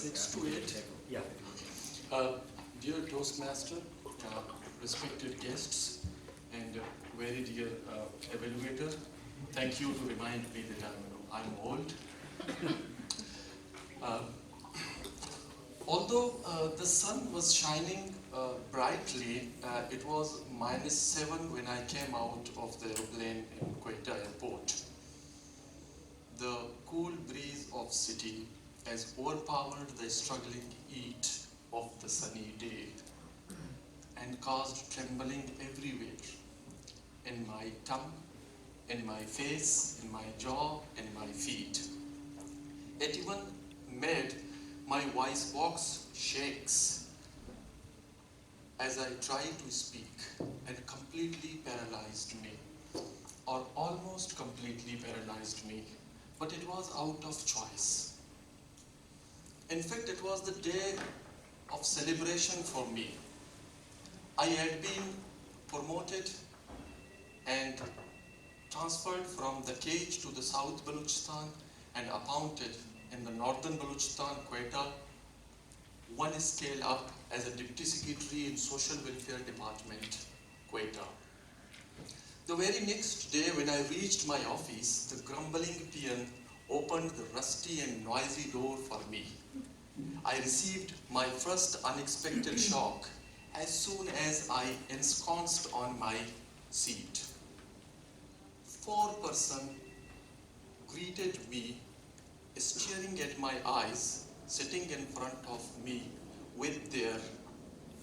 6 to 8. Yeah. Dear Toastmaster, respected guests, and very dear evaluator, thank you to remind me that I'm old. Uh, Although the sun was shining brightly, it was -7 when I came out of the airplane in Quetta airport. The cool breeze of city has overpowered the struggling heat of the sunny day and caused trembling everywhere, in my tongue, in my face, in my jaw, and my feet. It even made my voice box shakes as I tried to speak, and completely paralyzed me, or almost completely paralyzed me, but it was out of choice. In fact, it was the day of celebration for me. I had been promoted and transferred from the cage to the South Balochistan and appointed in the Northern Balochistan, Quetta, one scale up as a Deputy Secretary in Social Welfare Department, Quetta. The very next day when I reached my office, the grumbling peon opened the rusty and noisy door for me. I received my first unexpected shock as soon as I ensconced on my seat. 4 persons greeted me, staring at my eyes, sitting in front of me with their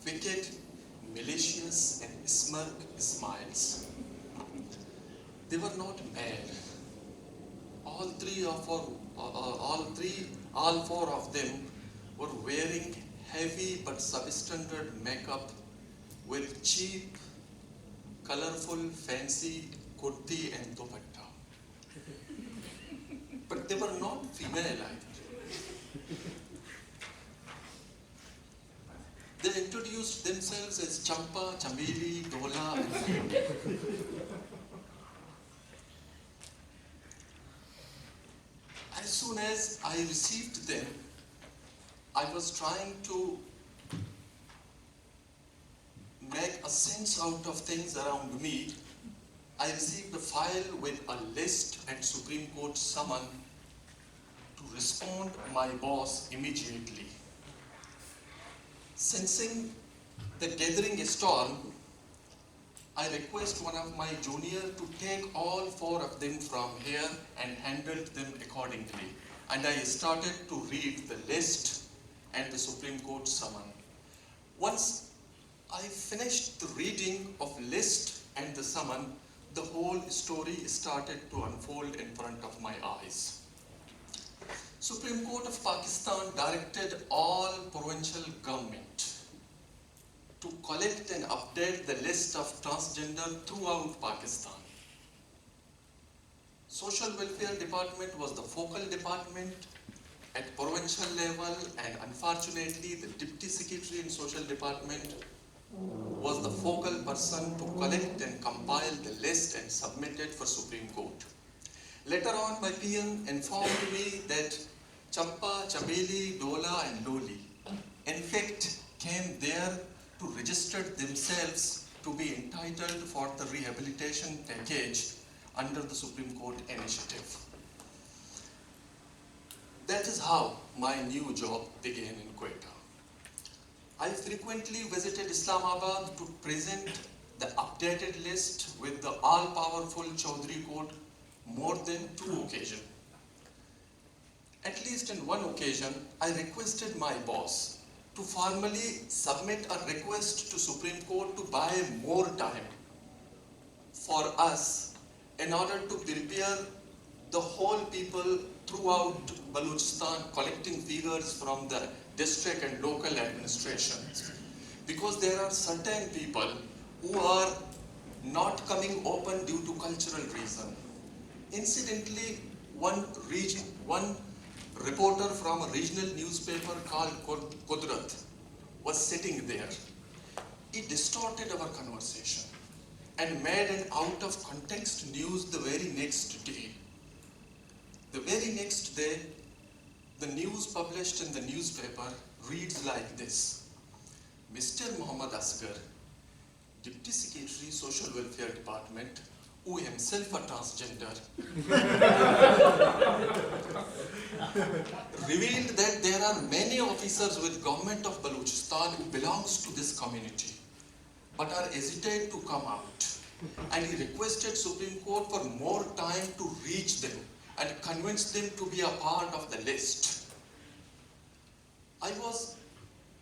wicked, malicious, and smirk smiles. They were not mad. All four of them were wearing heavy but substandard makeup with cheap, colorful, fancy kurti and dupatta. But they were not female either. They introduced themselves as Champa, Chameli, Dola, and as soon as I received them, I was trying to make a sense out of things around me. I received a file with a list and Supreme Court summon to respond my boss immediately. Sensing the gathering storm, I request one of my junior to take all 4 of them from here and handled them accordingly. And I started to read the list and the Supreme Court summon. Once I finished the reading of list and the summon, the whole story started to unfold in front of my eyes. Supreme Court of Pakistan directed all provincial government to collect and update the list of transgender throughout Pakistan. Social Welfare Department was the focal department at provincial level, and unfortunately the Deputy Secretary in Social Department was the focal person to collect and compile the list and submit it for Supreme Court. Later on, my peon informed me that Champa, Chameli, Dola, and Loli, in fact, came there to register themselves to be entitled for the rehabilitation package under the Supreme Court initiative. That is how my new job began in Quetta. I frequently visited Islamabad to present the updated list with the all-powerful Chaudhry Court more than 2 occasions. At least in one occasion, I requested my boss to formally submit a request to Supreme Court to buy more time for us in order to prepare the whole people throughout Balochistan collecting figures from the district and local administrations. Because there are certain people who are not coming open due to cultural reason. Incidentally, one reporter from a regional newspaper called Kudrat was sitting there. He distorted our conversation and made an out of context news the very next day. The very next day, The news published in the newspaper reads like this: Mr. Muhammad Asghar, Deputy Secretary, Social Welfare Department, who himself a transgender, revealed that there are many officers with government of Balochistan who belongs to this community, but are hesitant to come out. And he requested Supreme Court for more time to reach them and convince them to be a part of the list. I was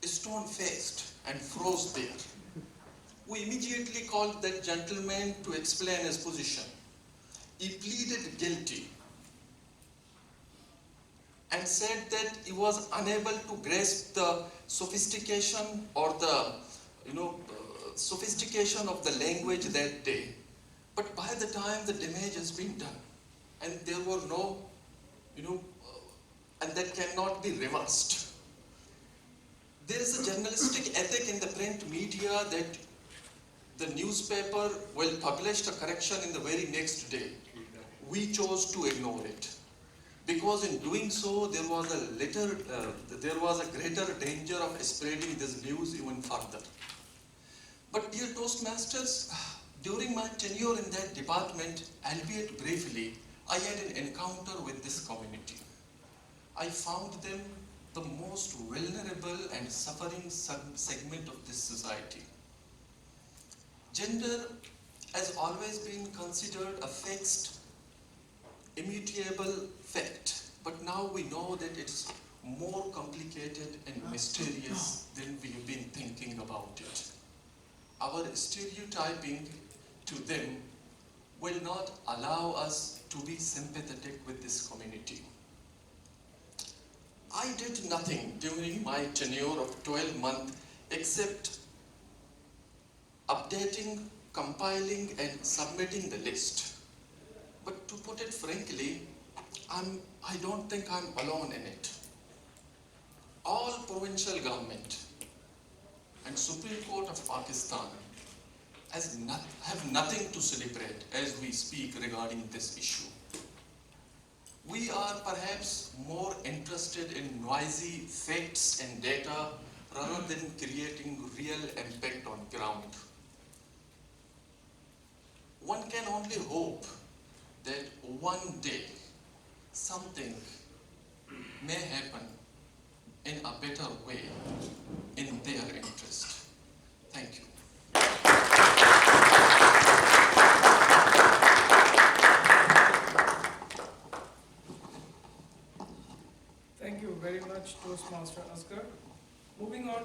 stone-faced and froze there. We immediately called that gentleman to explain his position. He pleaded guilty and said that he was unable to grasp the sophistication or the sophistication of the language that day. But by the time the damage has been done, and there were no, and that cannot be reversed. There is a journalistic ethic in the print media that the newspaper will publish the correction in the very next day. We chose to ignore it, because in doing so, there was a greater danger of spreading this news even further. But dear Toastmasters, during my tenure in that department, albeit briefly, I had an encounter with this community. I found them the most vulnerable and suffering segment of this society. Gender has always been considered a fixed, immutable fact, but now we know that it's more complicated and mysterious than we have been thinking about it. Our stereotyping to them will not allow us to be sympathetic with this community. I did nothing during my tenure of 12 months except updating, compiling, and submitting the list. But to put it frankly, I don't think I'm alone in it. All provincial government and Supreme Court of Pakistan have nothing to celebrate as we speak regarding this issue. We are perhaps more interested in noisy facts and data rather than creating real impact on ground. One can only hope that one day something may happen in a better way in their interest. Thank you. Thank you very much, Toastmaster Asghar. Moving on.